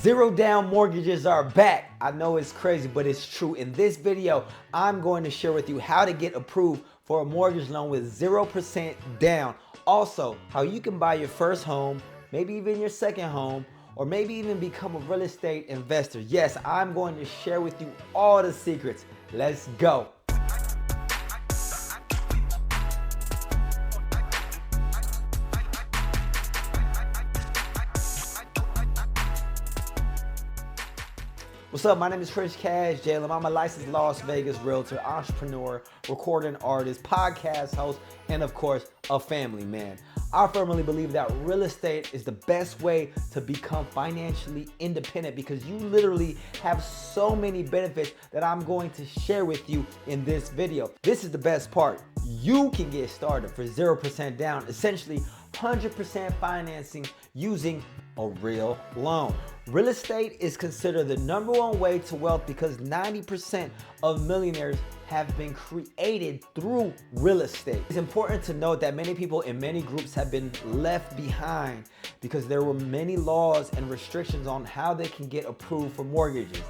Zero down mortgages are back. I know it's crazy, but it's true. In this video, I'm going to share with you how to get approved for a mortgage loan with 0% down. Also, how you can buy your first home, maybe even your second home, or maybe even become a real estate investor. Yes, I'm going to share with you all the secrets. Let's go. What's up? My name is Chriscashjalem. I'm a licensed Las Vegas realtor, entrepreneur, recording artist, podcast host, and of course, a family man. I firmly believe that real estate is the best way to become financially independent because you literally have so many benefits that I'm going to share with you in this video. This is the best part. You can get started for 0% down, essentially 100% financing using a real loan. Real estate is considered the #1 way to wealth because 90% of millionaires have been created through real estate. It's important to note that many people in many groups have been left behind because there were many laws and restrictions on how they can get approved for mortgages.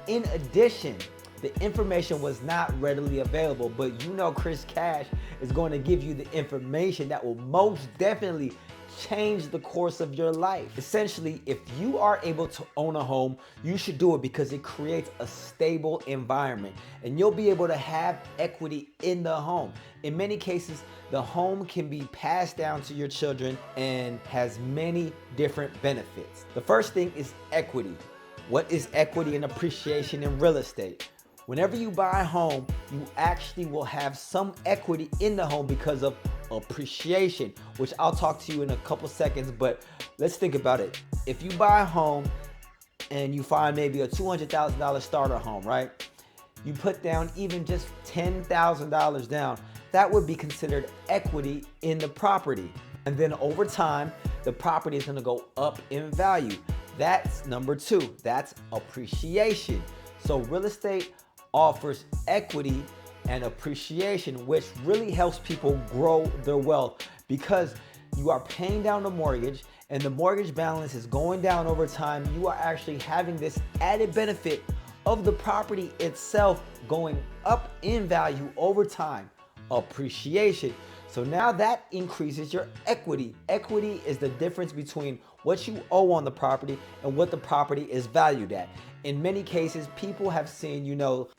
In addition, the information was not readily available, but you know Chris Cash is going to give you the information that will most definitely change the course of your life. Essentially, if you are able to own a home, you should do it because it creates a stable environment and you'll be able to have equity in the home. In many cases, the home can be passed down to your children and has many different benefits. The first thing is equity. What is equity and appreciation in real estate? Whenever you buy a home, you actually will have some equity in the home because of appreciation, which I'll talk to you in a couple seconds, but let's think about it. If you buy a home and you find maybe a $200,000 starter home, right? You put down even just $10,000 down, that would be considered equity in the property. And then over time, the property is gonna go up in value. That's number 2, that's appreciation. So real estate offers equity and appreciation, which really helps people grow their wealth because you are paying down the mortgage and the mortgage balance is going down over time. You are actually having this added benefit of the property itself going up in value over time, appreciation. So now that increases your equity. Equity is the difference between what you owe on the property and what the property is valued at. In many cases, people have seen,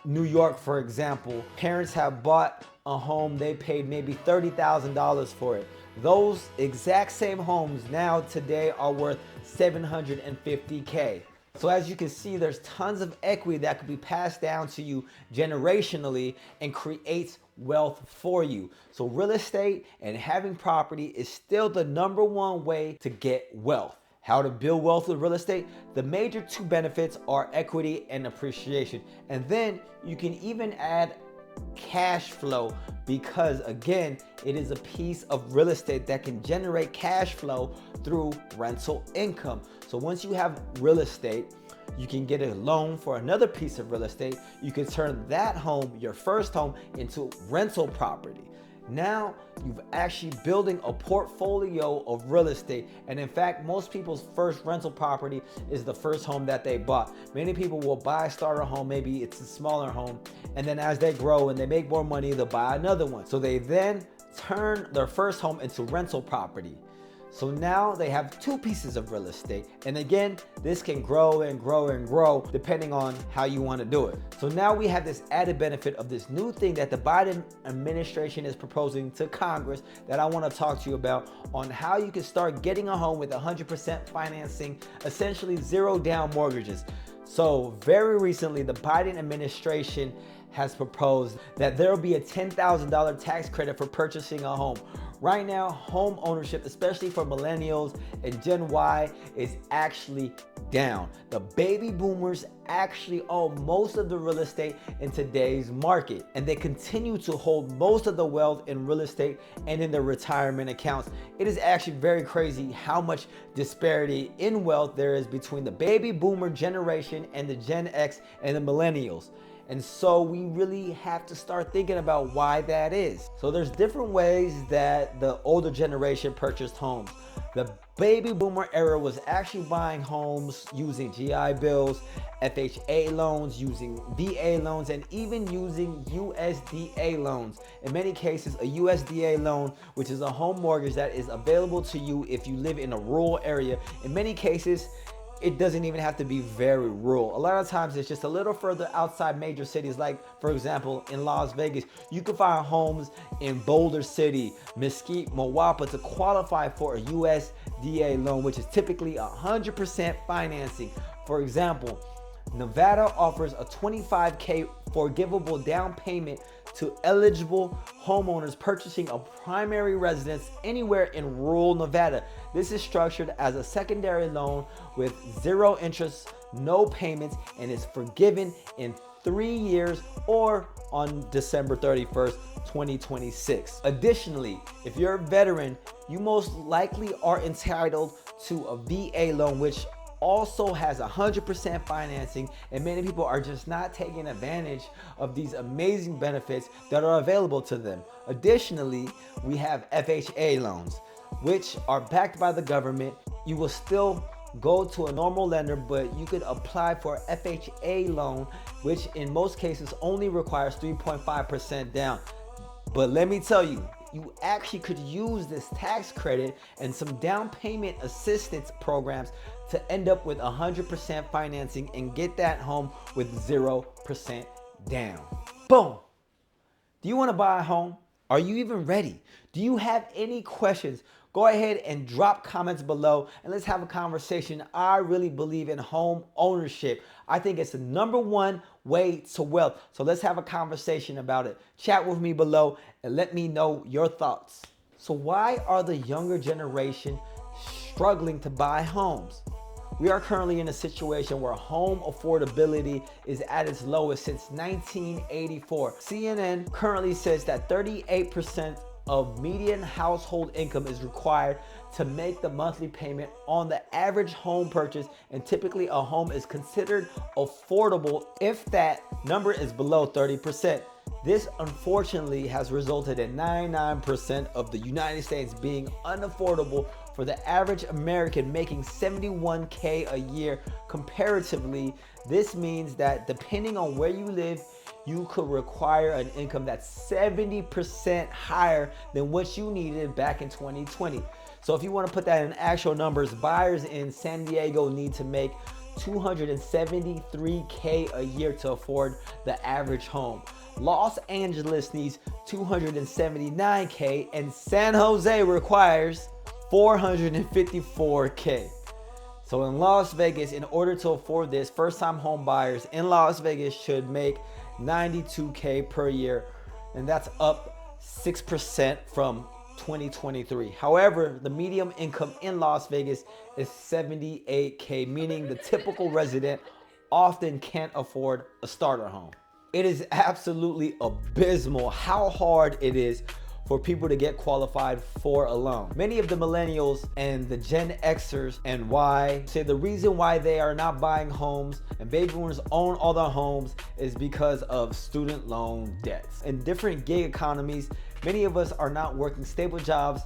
New York, for example, parents have bought a home, they paid maybe $30,000 for it. Those exact same homes now today are worth $750K. So as you can see, there's tons of equity that could be passed down to you generationally and creates wealth for you. So real estate and having property is still the #1 way to get wealth. How to build wealth with real estate? The major 2 benefits are equity and appreciation. And then you can even add cash flow because again, it is a piece of real estate that can generate cash flow through rental income. So once you have real estate, you can get a loan for another piece of real estate. You can turn that home, your first home, into rental property. Now you've actually building a portfolio of real estate. And in fact, most people's first rental property is the first home that they bought. Many people will buy a starter home, maybe it's a smaller home, and then as they grow and they make more money, they'll buy another one. So they then turn their first home into rental property. So now they have 2 pieces of real estate. And again, this can grow and grow and grow depending on how you want to do it. So now we have this added benefit of this new thing that the Biden administration is proposing to Congress that I want to talk to you about on how you can start getting a home with 100% financing, essentially 0 down mortgages. So very recently, the Biden administration has proposed that there will be a $10,000 tax credit for purchasing a home. Right now, home ownership, especially for millennials and Gen Y, is actually down. The baby boomers actually own most of the real estate in today's market, and they continue to hold most of the wealth in real estate and in their retirement accounts. It is actually very crazy how much disparity in wealth there is between the baby boomer generation and the Gen X and the millennials. And so we really have to start thinking about why that is. So there's different ways that the older generation purchased homes. The baby boomer era was actually buying homes using GI bills, FHA loans, using VA loans, and even using USDA loans. In many cases, a USDA loan, which is a home mortgage that is available to you if you live in a rural area. In many cases, it doesn't even have to be very rural. A lot of times it's just a little further outside major cities. Like, for example, in Las Vegas, you can find homes in Boulder City, Mesquite, Moapa to qualify for a USDA loan, which is typically 100% financing. For example, Nevada offers a $25,000 forgivable down payment to eligible homeowners purchasing a primary residence anywhere in rural Nevada. This is structured as a secondary loan with zero interest, no payments, and is forgiven in 3 years or on December 31st, 2026. Additionally, if you're a veteran, you most likely are entitled to a VA loan, which also has 100% financing, and many people are just not taking advantage of these amazing benefits that are available to them. Additionally, we have FHA loans, which are backed by the government. You will still go to a normal lender, but you could apply for an FHA loan, which in most cases only requires 3.5% down. But let me tell you, you actually could use this tax credit and some down payment assistance programs to end up with 100% financing and get that home with 0% down. Boom. Do you want to buy a home? Are you even ready? Do you have any questions? Go ahead and drop comments below and let's have a conversation. I really believe in home ownership. I think it's the #1 way to wealth. So let's have a conversation about it. Chat with me below and let me know your thoughts. So why are the younger generation struggling to buy homes? We are currently in a situation where home affordability is at its lowest since 1984. CNN currently says that 38% of median household income is required to make the monthly payment on the average home purchase, and typically a home is considered affordable if that number is below 30%. This unfortunately has resulted in 99% of the United States being unaffordable for the average American making $71,000 a year. Comparatively, this means that depending on where you live, you could require an income that's 70% higher than what you needed back in 2020. So if you want to put that in actual numbers, buyers in San Diego need to make $273,000 a year to afford the average home. Los Angeles needs $279,000 and San Jose requires $454,000. So in Las Vegas, in order to afford this, first-time home buyers in Las Vegas should make $92,000 per year, and that's up 6% from 2023. However, the median income in Las Vegas is $78,000, meaning the typical resident often can't afford a starter home. It is absolutely abysmal how hard it is for people to get qualified for a loan. Many of the millennials and the Gen Xers and Y say the reason why they are not buying homes and baby boomers own all their homes is because of student loan debts. In different gig economies, many of us are not working stable jobs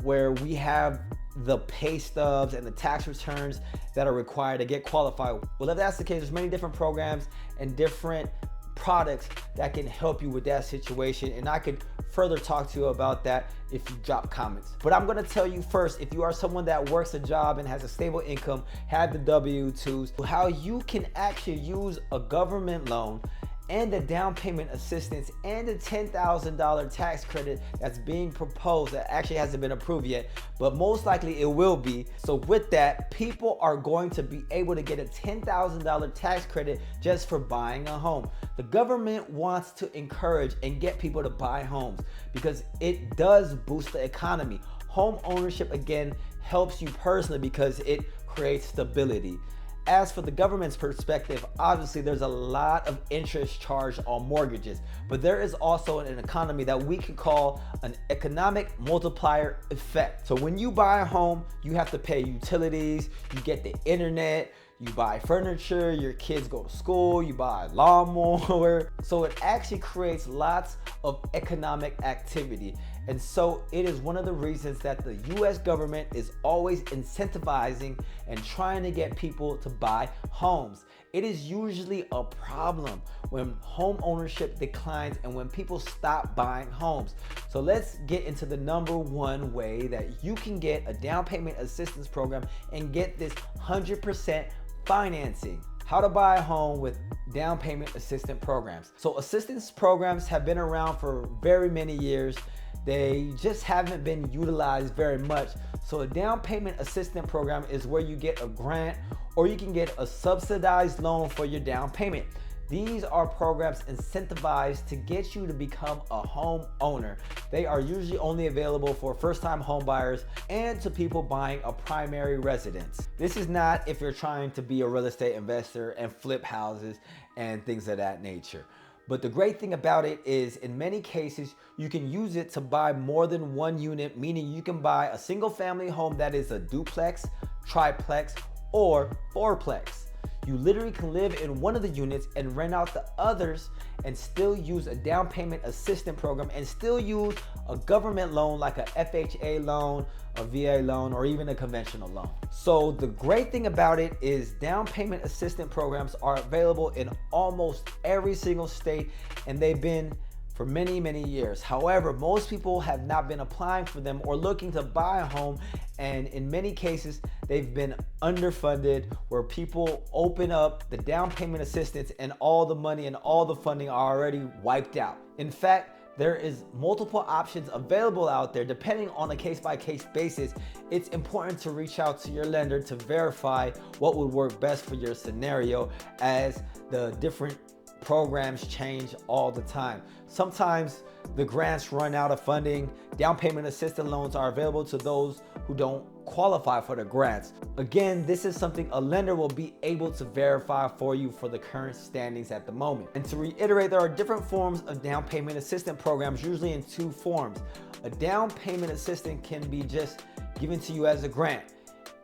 where we have the pay stubs and the tax returns that are required to get qualified. Well, if that's the case, there's many different programs and different products that can help you with that situation, and I could further talk to you about that if you drop comments. But I'm gonna tell you first, if you are someone that works a job and has a stable income, have the W-2s, how you can actually use a government loan and the down payment assistance and the $10,000 tax credit that's being proposed that actually hasn't been approved yet, but most likely it will be. So with that, people are going to be able to get a $10,000 tax credit just for buying a home. The government wants to encourage and get people to buy homes because it does boost the economy. Home ownership, again, helps you personally because it creates stability. As for the government's perspective, obviously there's a lot of interest charged on mortgages, but there is also an economy that we could call an economic multiplier effect. So when you buy a home, you have to pay utilities, you get the internet, you buy furniture, your kids go to school, you buy a lawnmower. So it actually creates lots of economic activity. And so it is one of the reasons that the US government is always incentivizing and trying to get people to buy homes. It is usually a problem when home ownership declines and when people stop buying homes. So let's get into the number one way that you can get a down payment assistance program and get this 100% financing. How to buy a home with down payment assistance programs. So assistance programs have been around for very many years. They just haven't been utilized very much. So a down payment assistance program is where you get a grant or you can get a subsidized loan for your down payment. These are programs incentivized to get you to become a home owner. They are usually only available for first-time home buyers and to people buying a primary residence. This is not if you're trying to be a real estate investor and flip houses and things of that nature. But the great thing about it is in many cases, you can use it to buy more than one unit, meaning you can buy a single family home that is a duplex, triplex, or fourplex. You literally can live in one of the units and rent out the others and still use a down payment assistance program and still use a government loan like a FHA loan, a VA loan, or even a conventional loan. So the great thing about it is down payment assistance programs are available in almost every single state, and they've been for many, many years. However, most people have not been applying for them or looking to buy a home, and in many cases, they've been underfunded where people open up the down payment assistance and all the money and all the funding are already wiped out. In fact, there is multiple options available out there depending on a case-by-case basis. It's important to reach out to your lender to verify what would work best for your scenario, as the different programs change all the time. Sometimes the grants run out of funding. Down payment assistance loans are available to those who don't qualify for the grants. Again, this is something a lender will be able to verify for you for the current standings at the moment. And to reiterate, there are different forms of down payment assistance programs, usually in two forms. A down payment assistance can be just given to you as a grant,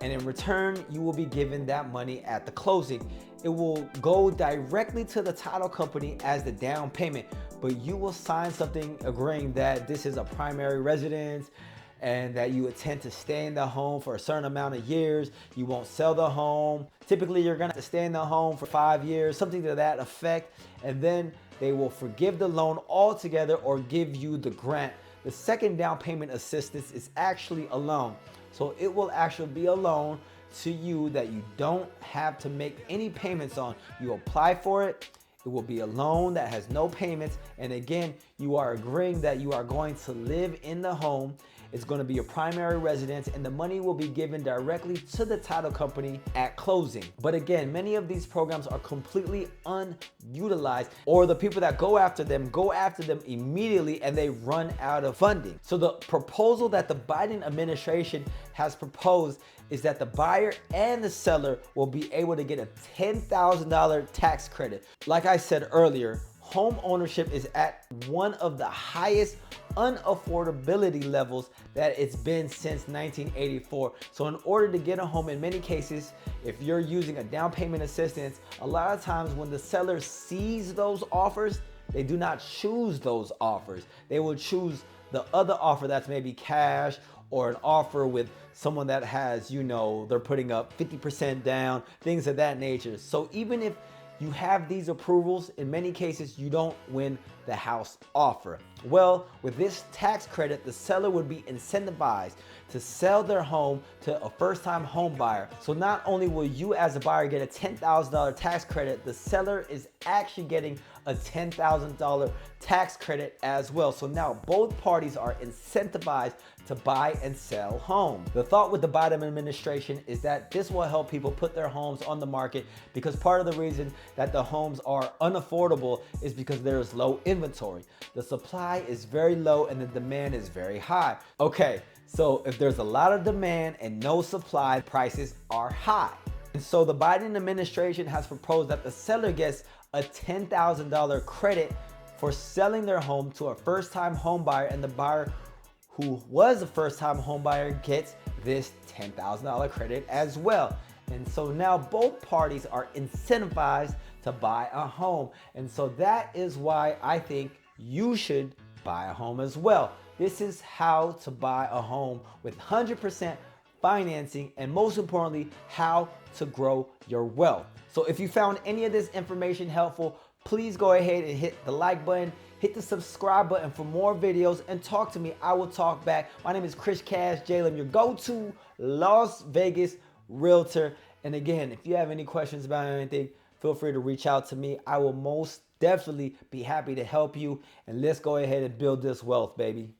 and in return, you will be given that money at the closing. It will go directly to the title company as the down payment, but you will sign something agreeing that this is a primary residence and that you intend to stay in the home for a certain amount of years. You won't sell the home. Typically, you're gonna have to stay in the home for 5 years, something to that effect, and then they will forgive the loan altogether or give you the grant. The second down payment assistance is actually a loan. So it will actually be a loan to you that you don't have to make any payments on. You apply for it. It will be a loan that has no payments. And again, you are agreeing that you are going to live in the home. It's going to be your primary residence, and the money will be given directly to the title company at closing. But again, many of these programs are completely unutilized, or the people that go after them immediately and they run out of funding. So the proposal that the Biden administration has proposed is that the buyer and the seller will be able to get a $10,000 tax credit. Like I said earlier, home ownership is at one of the highest unaffordability levels that it's been since 1984. So in order to get a home, in many cases, if you're using a down payment assistance, a lot of times when the seller sees those offers, they do not choose those offers. They will choose the other offer that's maybe cash, or an offer with someone that has, they're putting up 50% down, things of that nature. So even if you have these approvals, in many cases, you don't win the house offer. Well, with this tax credit, the seller would be incentivized to sell their home to a first-time home buyer. So not only will you as a buyer get a $10,000 tax credit, the seller is actually getting a $10,000 tax credit as well. So now both parties are incentivized to buy and sell homes. The thought with the Biden administration is that this will help people put their homes on the market, because part of the reason that the homes are unaffordable is because there's low inventory. The supply is very low and the demand is very high. Okay, so if there's a lot of demand and no supply, prices are high. And so the Biden administration has proposed that the seller gets a $10,000 credit for selling their home to a first-time home buyer, and the buyer who was a first-time home buyer gets this $10,000 credit as well. And so now both parties are incentivized to buy a home. And so that is why I think you should buy a home as well. This is how to buy a home with 100% financing, and most importantly, how to grow your wealth. So if you found any of this information helpful, please go ahead and hit the like button, hit the subscribe button for more videos, and talk to me. I will talk back. My name is Chriscashjalem, your go-to Las Vegas realtor. And again, if you have any questions about anything, feel free to reach out to me. I will most definitely be happy to help you. And let's go ahead and build this wealth, baby.